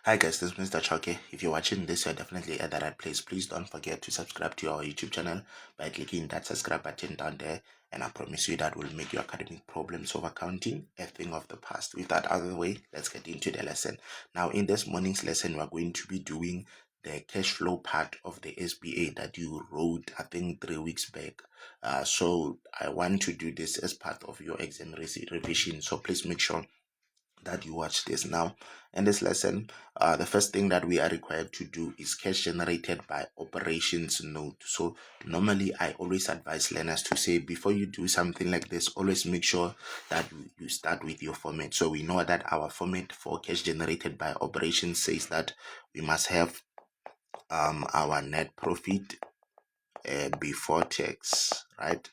Hi guys, this is Mr. Choke. If you're watching this, you're definitely at the right place. Please don't forget to subscribe to our YouTube channel by clicking that subscribe button down there. And I promise you that will make your academic problems of accounting a thing of the past. With that out of the way, let's get into the lesson. Now, in this morning's lesson, we're going to be doing the cash flow part of the SBA that you wrote, I think, 3 weeks back. So I want to do this as part of your exam revision. So please make sure that you watch this. Now in this lesson, the first thing that we are required to do is cash generated by operations note. So normally I always advise learners to say, before you do something like this, always make sure that you start with your format. So we know that our format for cash generated by operations says that we must have our net profit before tax, right?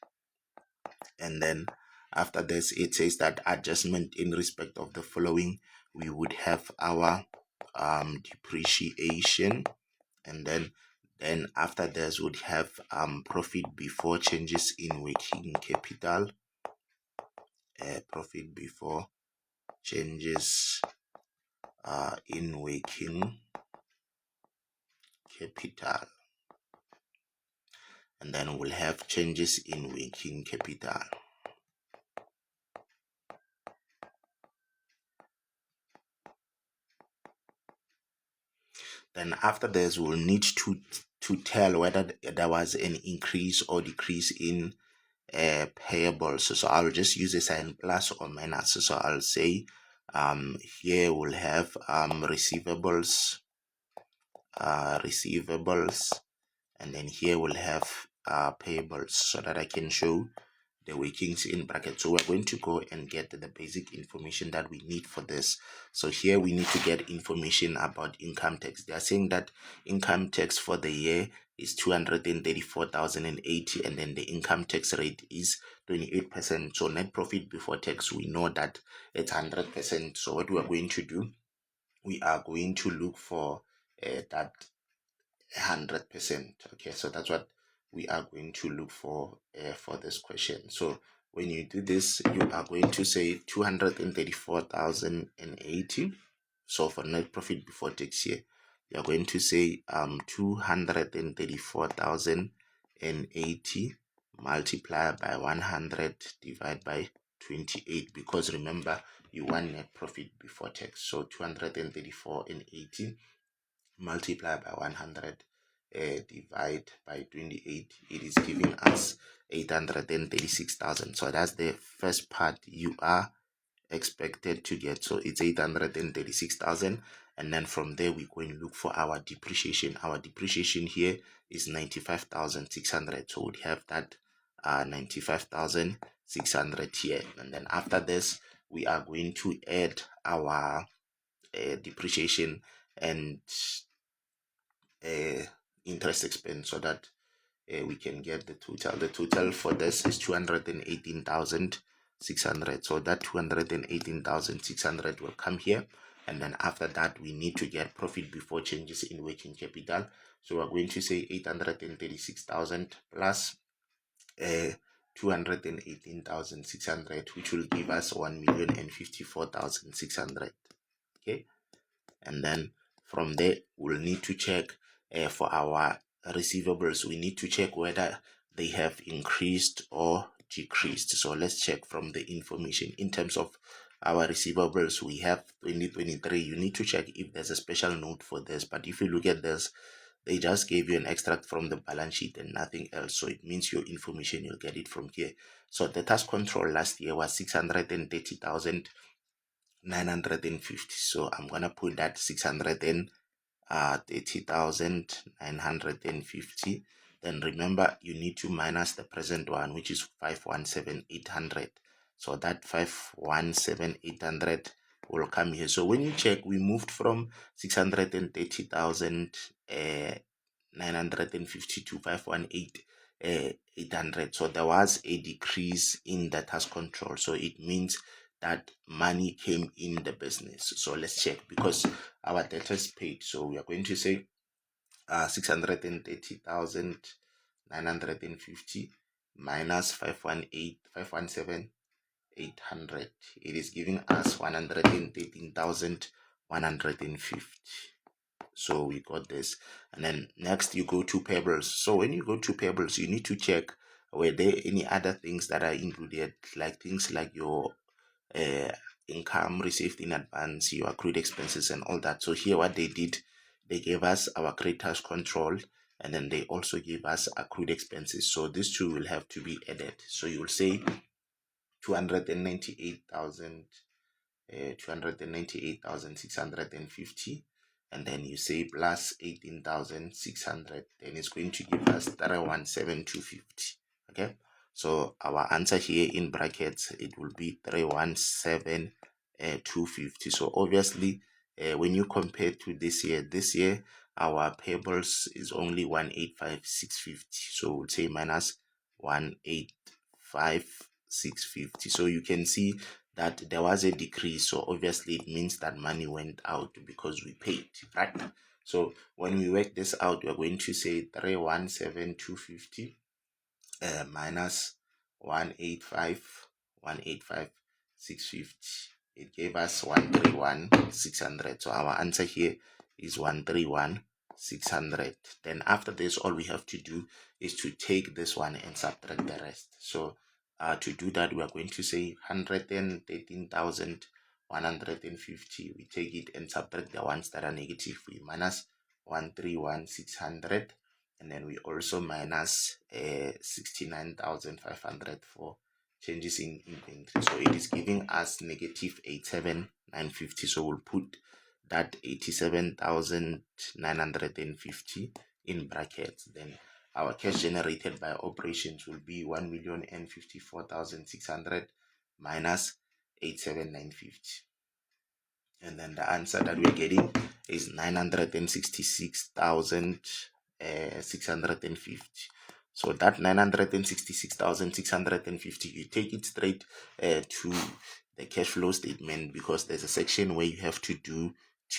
And then after this, it says that adjustment in respect of the following, we would have our depreciation, and then after this would have profit before changes in working capital, profit before changes in working capital, and then we'll have changes in working capital. Then after this, we'll need to tell whether there was an increase or decrease in payables. So I'll just use a sign plus or minus. So I'll say here we'll have receivables, and then here we'll have payables, so that I can show the workings in brackets. So we're going to go and get the basic information that we need for this. So here we need to get information about income tax. They are saying that income tax for the year is 234,080, and then the income tax rate is 28%. So net profit before tax, we know that it's 100%. So what we are going to do, we are going to look for that 100%. Okay, so that's what we are going to look for this question. So when you do this, you are going to say 234,080. So for net profit before tax here, you are going to say 234,080 multiplied by 100 divided by 28, because remember, you want net profit before tax. So 234,080 multiply by 100 divide by 28, it is giving us 836,000. So that's the first part you are expected to get. So it's 836,000, and then from there we go and look for our depreciation. Our depreciation here is 95,600, so we'd have that 95,600 here. And then after this, we are going to add our depreciation and interest expense, so that we can get the total. The total for this is 218,600. So that 218,600 will come here, and then after that we need to get profit before changes in working capital. So we're going to say 836,000 plus 218,600, which will give us 1,054,600. Okay, and then from there we'll need to check for our receivables. We need to check whether they have increased or decreased. So let's check from the information. In terms of our receivables, we have 2023. You need to check if there's a special note for this, but if you look at this, they just gave you an extract from the balance sheet and nothing else. So it means your information, you'll get it from here. So the tax control last year was 630,950. So I'm gonna put that 630,950. Then remember, you need to minus the present one, which is 517,800. So that 517,800 will come here. So when you check, we moved from 630,950 to 518,800. So there was a decrease in the tax control. So it means that money came in the business. So let's check, because our debtor is paid. So we are going to say 630,950 minus 517,800. It is giving us 113,000 150. So we got this. And then next you go to payables. So when you go to payables, you need to check were there any other things that are included, like things like your uh, income received in advance, your accrued expenses, and all that. So here, what they did, they gave us our creditors control, and then they also gave us accrued expenses. So these two will have to be added. So you will say 298,000, 298,650, and then you say plus 18,600, then it's going to give us 317,250. Okay, so our answer here in brackets, it will be 317,250. So obviously, when you compare to this year our payables is only 185,650, so we'll say minus 185,650. So you can see that there was a decrease. So obviously it means that money went out because we paid, right? So when we work this out, we're going to say 317,250 minus 185,650. It gave us 131,600. So our answer here is 131,600. Then after this, all we have to do is to take this one and subtract the rest. So to do that, we are going to say 113,150. We take it and subtract the ones that are negative. We minus 131,600, and then we also minus 69,500 for changes in inventory. So it is giving us negative 87,950. So we'll put that 87,950 in brackets. Then our cash generated by operations will be 1,054,600 minus 87,950. And then the answer that we're getting is 966,650. So that 966,650, you take it straight to the cash flow statement, because there's a section where you have to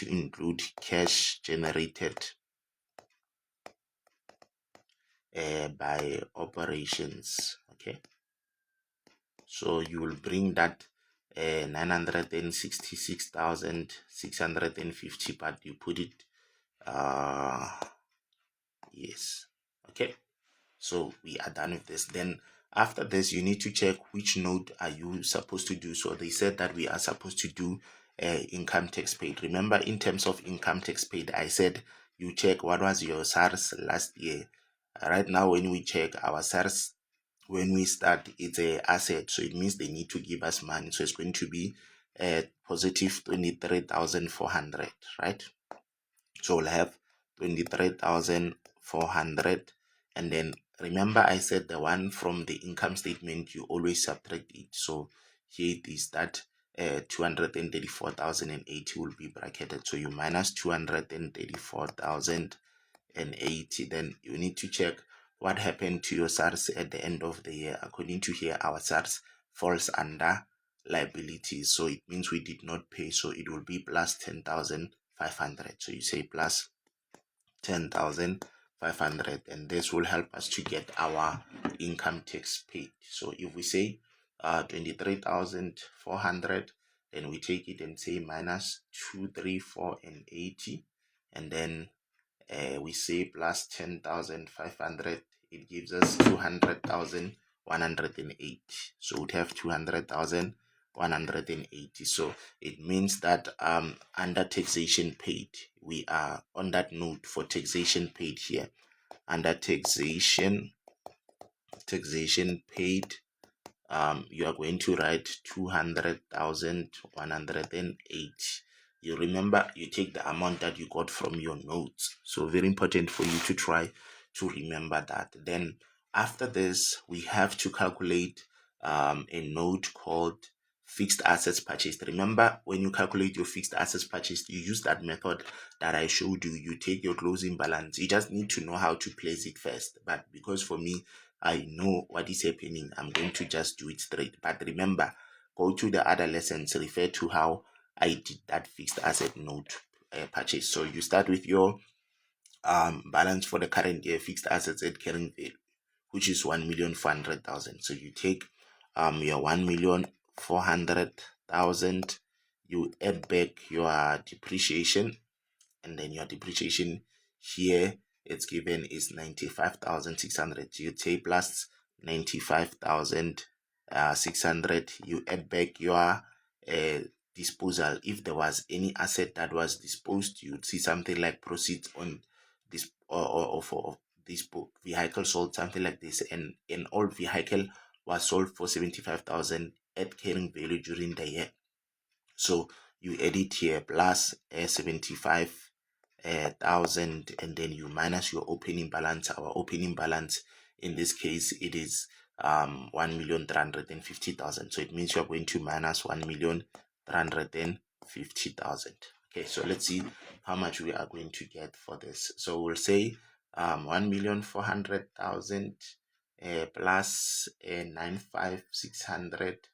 include cash generated by operations. Okay, so you will bring that 966,650, but you put it yes. Okay, so we are done with this. Then after this, you need to check which node are you supposed to do. So they said that we are supposed to do income tax paid. Remember, in terms of income tax paid, I said you check what was your SARS last year. Right now, when we check our SARS, when we start, it's a asset, so it means they need to give us money. So it's going to be positive 23,400, right? So we'll have 23,400, and then remember I said the one from the income statement you always subtract it. So here it is that 234,080 will be bracketed. So you minus 234,080. Then you need to check what happened to your SARS at the end of the year. According to here, our SARS falls under liabilities, so it means we did not pay, so it will be plus 10,500. So you say plus 10,500, and this will help us to get our income tax paid. So if we say 23,400, then we take it and say minus 234,080, and then we say plus 10,500, it gives us 200,180. So we'd have 200,180. So it means that under taxation paid, we are on that note for taxation paid here. Under taxation paid, you are going to write 200,180. You remember, you take the amount that you got from your notes. So very important for you to try to remember that. Then after this, we have to calculate a note called fixed assets purchased. Remember, when you calculate your fixed assets purchased, you use that method that I showed you. You take your closing balance. You just need to know how to place it first. But because for me, I know what is happening, I'm going to just do it straight. But remember, go to the other lessons, refer to how I did that fixed asset note purchase. So you start with your balance for the current year, fixed assets at carrying value, which is 1,400,000. So you take your 1,400,000, you add back your depreciation, and then your depreciation here it's given is 95,600. You take plus 95,600. You add back your disposal. If there was any asset that was disposed, you'd see something like proceeds on this or for this vehicle sold, something like this, and an old vehicle was sold for 75,000 at carrying value during the year. So you edit here plus 75,000, and then you minus your opening balance. Our opening balance in this case it is 1,350,000. So it means you're going to minus 1,350,000. Okay, so let's see how much we are going to get for this. So we'll say 1,400,000 plus 95,600,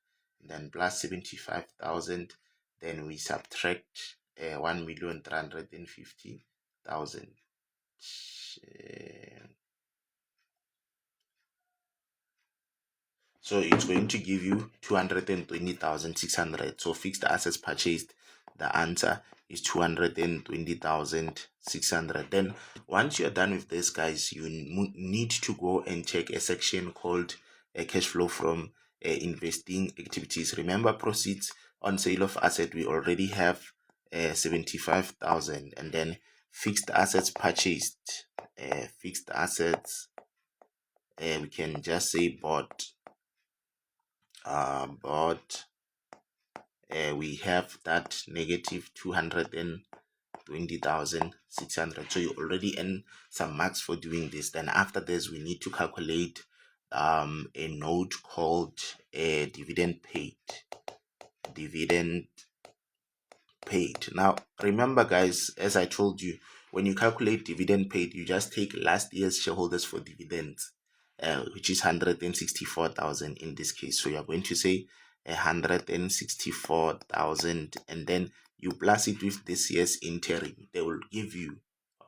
then plus 75,000, then we subtract 1,350,000. So it's going to give you 220,600. So fixed assets purchased, the answer is 220,600. Then once you're done with this, guys, you need to go and check a section called cash flow from investing activities. Remember, proceeds on sale of asset, we already have 75,000, and then fixed assets purchased, fixed assets, we can just say bought, but we have that negative 220,600. So you already earn some marks for doing this. Then after this, we need to calculate a note called dividend paid. Dividend paid. Now remember, guys, as I told you, when you calculate dividend paid, you just take last year's shareholders for dividends, which is 164,000 in this case. So you're going to say 164,000, and then you plus it with this year's interim. They will give you,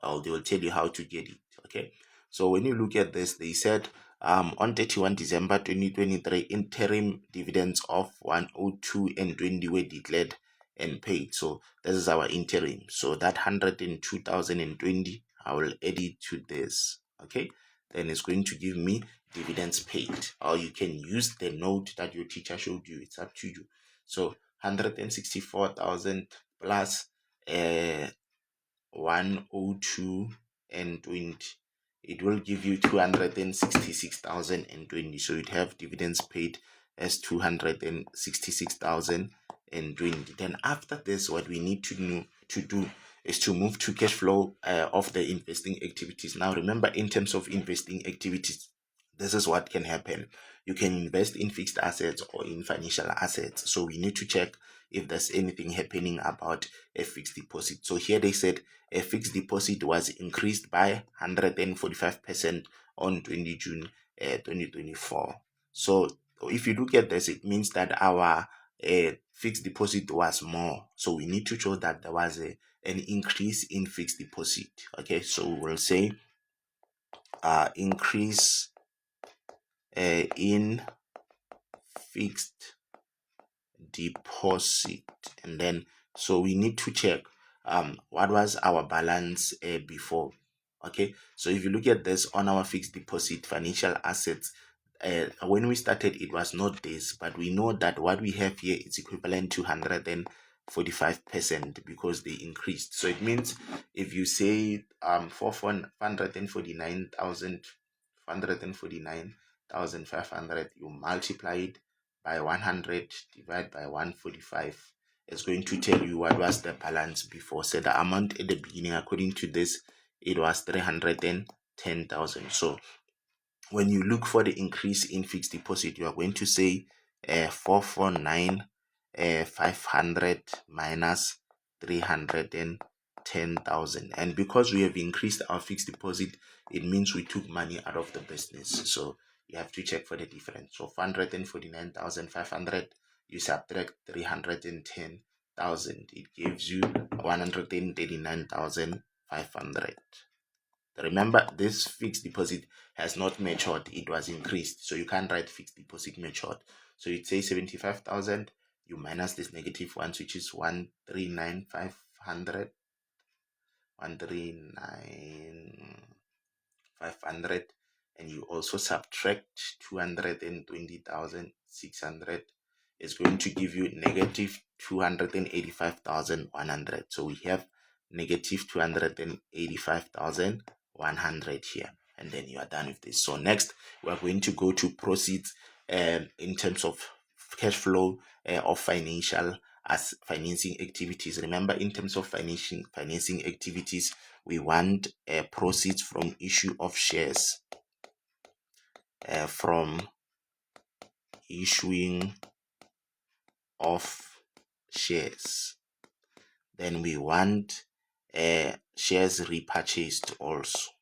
or they will tell you how to get it. Okay, so when you look at this, they said on 31 December 2023, interim dividends of 102 and 20 were declared and paid. So this is our interim. So that 102,020, I will add it to this. Okay, then it's going to give me dividends paid, or you can use the note that your teacher showed you. It's up to you. So 164,000 plus 102 and 20, it will give you 266,020. So you'd have dividends paid as 266,020. Then after this, what we need to do is to move to cash flow of the investing activities. Now remember, in terms of investing activities, this is what can happen. You can invest in fixed assets or in financial assets. So we need to check if there's anything happening about a fixed deposit. So here they said a fixed deposit was increased by 145% on 20 June 2024. So if you look at this, it means that our fixed deposit was more. So we need to show that there was an increase in fixed deposit. Okay, so we'll say increase in fixed deposit, and then so we need to check what was our balance before. Okay, so if you look at this on our fixed deposit financial assets, when we started it was not this, but we know that what we have here is equivalent to 145% because they increased. So it means if you say 449,500, you multiply it by 100 divided by 145, it's going to tell you what was the balance before. So the amount at the beginning, according to this, it was 310,000. So when you look for the increase in fixed deposit, you are going to say 449,500 minus 310,000. And because we have increased our fixed deposit, it means we took money out of the business. So you have to check for the difference. So 449,500, you subtract 310,000, it gives you 139,500. Remember, this fixed deposit has not matured, it was increased. So you can't write fixed deposit matured. So you'd say 75,000 you minus this negative ones, which is 139,500, 139,500, and you also subtract 220,600. Is going to give you negative 285,100. So we have negative 285,100 here, and then you are done with this. So next we are going to go to proceeds in terms of cash flow of financial as financing activities. Remember, in terms of financing activities, we want proceeds from issue of shares, from issuing of shares. Then we want shares repurchased also,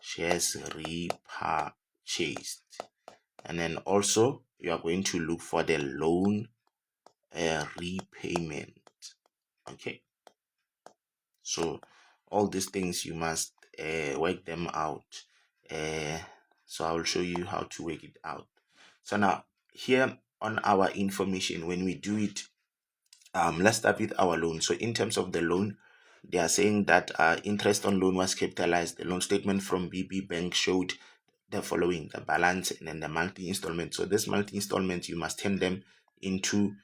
shares repurchased. And then also you are going to look for the loan repayment. Okay, so all these things you must work them out. So I will show you how to work it out. So now here on our information, when we do it, let's start with our loan. So in terms of the loan, they are saying that interest on loan was capitalized. The loan statement from BB Bank showed the following: the balance and then the monthly installment. So this monthly installment, you must turn them into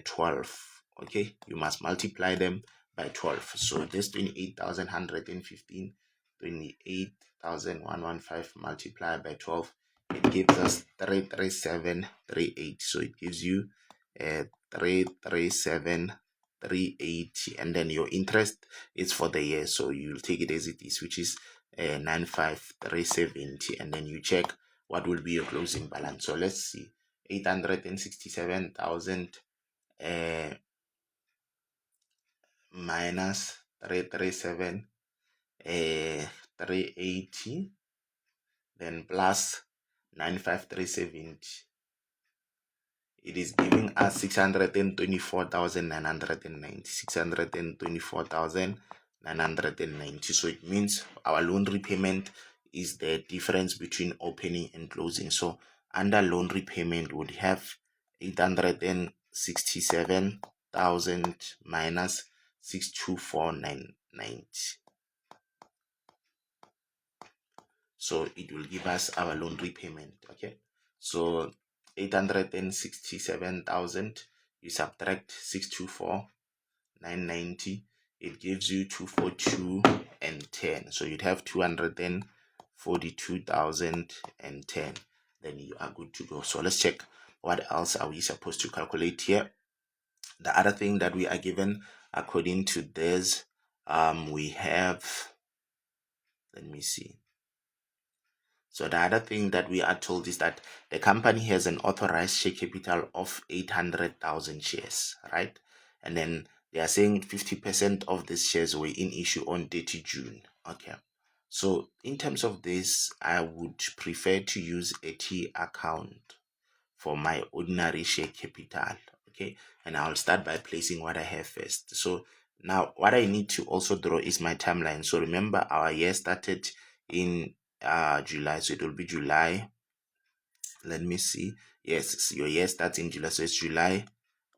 12. Okay, you must multiply them by 12. So this 28,115, 28,115 multiplied by 12, it gives us 33738. So it gives you 337,380, and then your interest is for the year, so you'll take it as it is, which is 95,370, and then you check what will be your closing balance. So let's see, 867,000 minus 337 380, then plus 95,370, it is giving us 624,990, 624,990. So it means our loan repayment is the difference between opening and closing. So under loan repayment would have 867,000 minus 624,990. So it will give us our loan repayment. Okay, so 867,000, you subtract 624,990, it gives you 242 and 10. So you'd have 242,010. Then you are good to go. So let's check what else are we supposed to calculate here. The other thing that we are given according to this, we have, let me see. So the other thing that we are told is that the company has an authorized share capital of 800,000 shares, right? And then they are saying 50% of these shares were in issue on 30 June. Okay. So in terms of this, I would prefer to use a T account for my ordinary share capital. Okay. And I'll start by placing what I have first. So now what I need to also draw is my timeline. So remember, our year started in July, so it will be July. Let me see. Yes, your year starts in July, so it's July,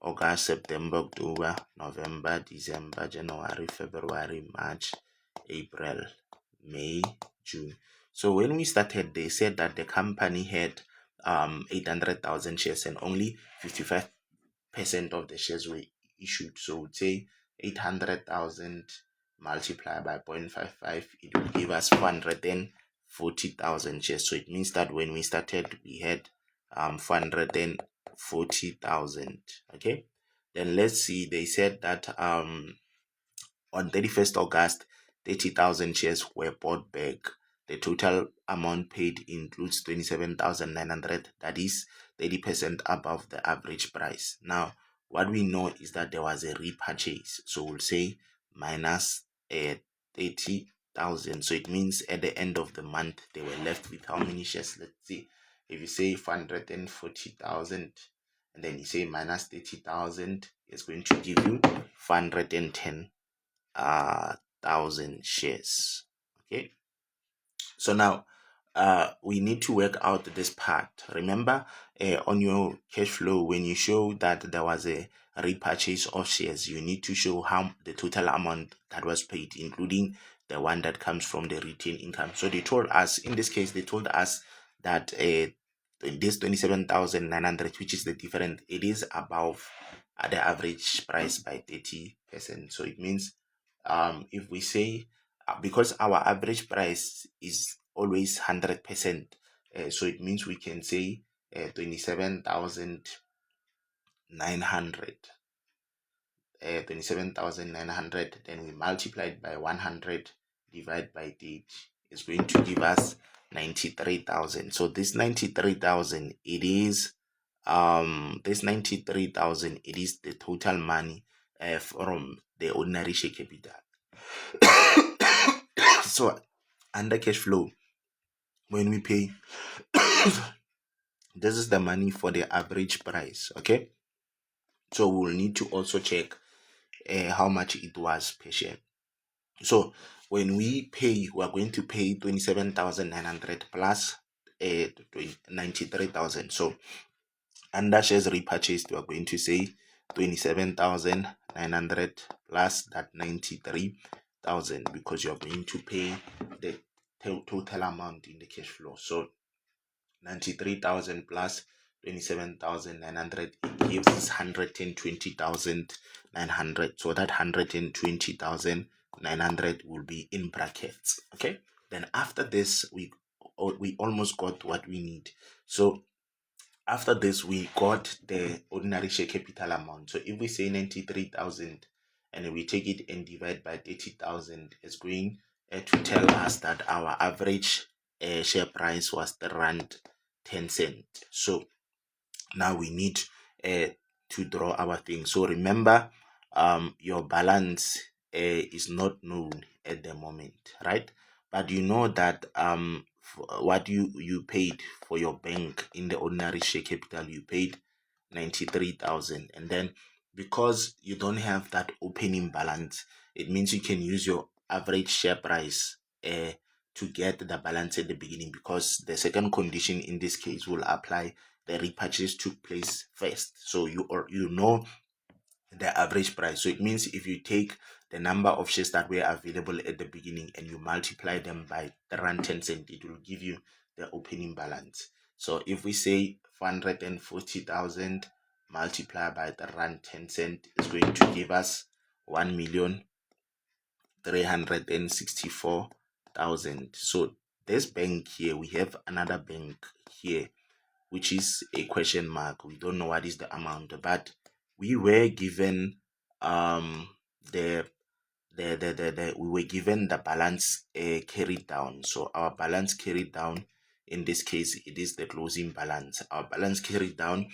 August, September, October, November, December, January, February, March, April, May, June. So when we started, they said that the company had 800,000 shares and only 55% of the shares were issued. So we'd say 800,000 multiplied by 0.55, it will give us 440,000 shares. So it means that when we started, we had 440,000. Okay, then let's see, they said that on 31st August 30,000 shares were bought back. The total amount paid includes 27,900, that is 30% above the average price. Now what we know is that there was a repurchase, so we'll say minus 30,000. So it means at the end of the month they were left with how many shares? Let's see, if you say 440,000 and then you say minus 30,000, it's going to give you 410,000 shares. Okay, so now we need to work out this part. Remember, on your cash flow, when you show that there was a repurchase of shares, you need to show how the total amount that was paid, including the one that comes from the retained income. So they told us, in this case, they told us that this 27,900, which is the difference, it is above the average price by 30%. So it means, if we say, because our average price is always 100%, so it means we can say 27,900. 27,900, then we multiply it by 100, divide by 8, is going to give us 93,000. So this 93,000, it is this 93,000, it is the total money from the ordinary share capital. So under cash flow, when we pay, this is the money for the average price. Okay, so we'll need to also check how much it was per share. So when we pay, we are going to pay 27,900 plus 93,000. So under shares repurchased, we are going to say 27,900 plus that 93,000, because you are going to pay the total amount in the cash flow. So 93,000 plus 27,900, it gives us 120,900. So that 120,900 will be in brackets. Okay, then after this, we almost got what we need. So after this, we got the ordinary share capital amount. So if we say 93,000 and we take it and divide by 30,000, it's going to tell us that our average share price was R10. So now we need to draw our thing. So remember, your balance is not known at the moment, right? But you know that what you paid for your bank in the ordinary share capital, you paid 93,000, and then because you don't have that opening balance, it means you can use your average share price to get the balance at the beginning, because the second condition in this case will apply. The repurchase took place first, so you know the average price. So it means if you take the number of shares that were available at the beginning and you multiply them by the R10, it will give you the opening balance. So if we say 440,000 multiplied by the R10 is going to give us 1,364,000. So this bank here, we have another bank here, which is a question mark. We don't know what is the amount, but we were given we were given the balance carried down. So our balance carried down, in this case, it is the closing balance. Our balance carried down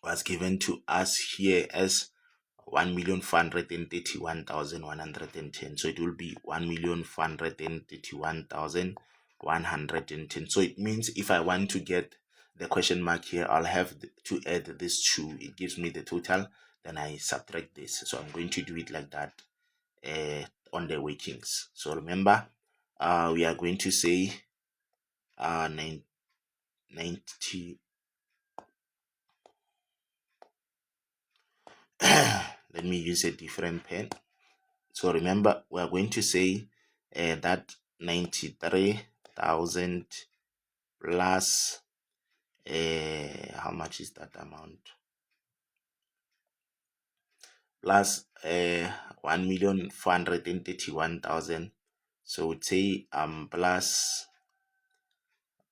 was given to us here as 1,431,110. So it will be 1,431,110. So it means if I want to get the question mark here, I'll have to add this 2. It gives me the total, then I subtract this. So I'm going to do it like that on the workings. So remember, we are going to say 90. Let me use a different pen. So remember, we are going to say that 93,000 plus how much is that amount? Plus 1,431,000. So we'd say plus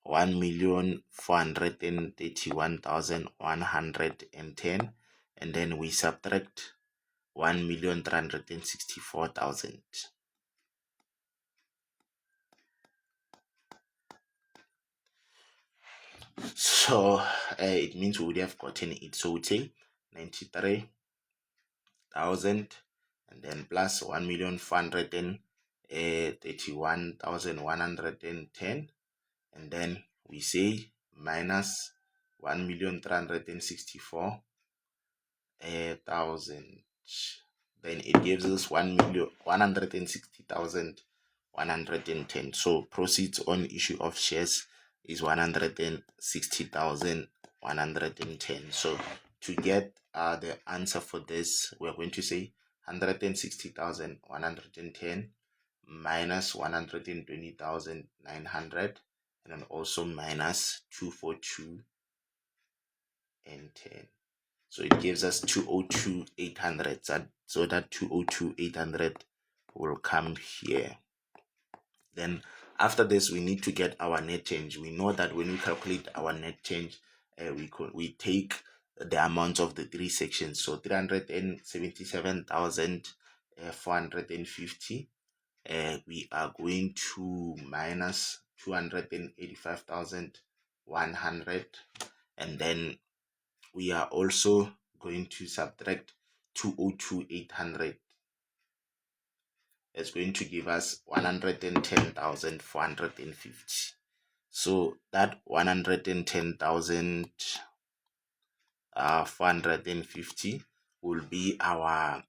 1,431,110, and then we subtract 1,364,000. So it means we would have gotten it. So we'd say 93,000 and then plus 1,431,110, and then we say minus 1,364,000. Then it gives us 1,160,000 110. So proceeds on issue of shares is 160,110. So to get the answer for this, we're going to say 160,110 minus 120,900, and then also minus 242 and 10. So it gives us 202,800. So that 202,800 will come here. Then after this, we need to get our net change. We know that when we calculate our net change, we take the amount of the three sections. So 377,450. We are going to minus 285,100, and then we are also going to subtract 202,800. It's going to give us 110,450. So that 110,450 will be our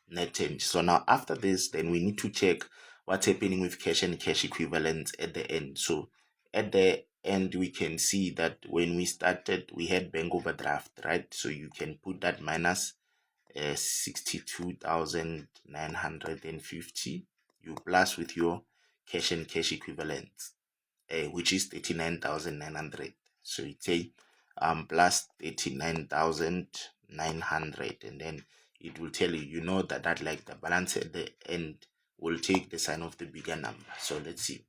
net change. So now after this, then we need to check what's happening with cash and cash equivalents at the end. So at the end, we can see that when we started, we had bank overdraft, right? So you can put that minus 62,950, you plus with your cash and cash equivalents, which is 39,900. So you say plus 39,900, and then it will tell you, you know that like the balance at the end will take the sign of the bigger number. So let's see.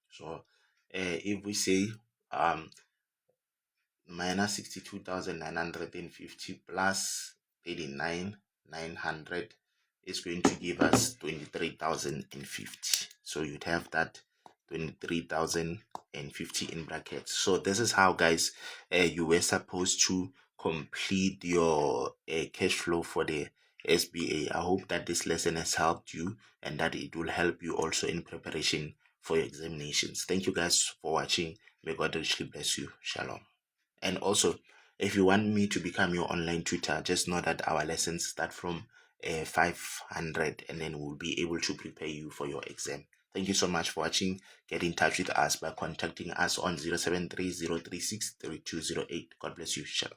So if we say minus 62,950 plus 39,900 is going to give us 23,050. So you'd have that 23,050 in brackets. So this is how, guys, you were supposed to complete your cash flow for the SBA. I hope that this lesson has helped you and that it will help you also in preparation for your examinations. Thank you guys for watching. May God richly bless you. Shalom. And also, if you want me to become your online tutor, just know that our lessons start from 500, and then we'll be able to prepare you for your exam. Thank you so much for watching. Get in touch with us by contacting us on 073 036 3208. God bless you. Shalom.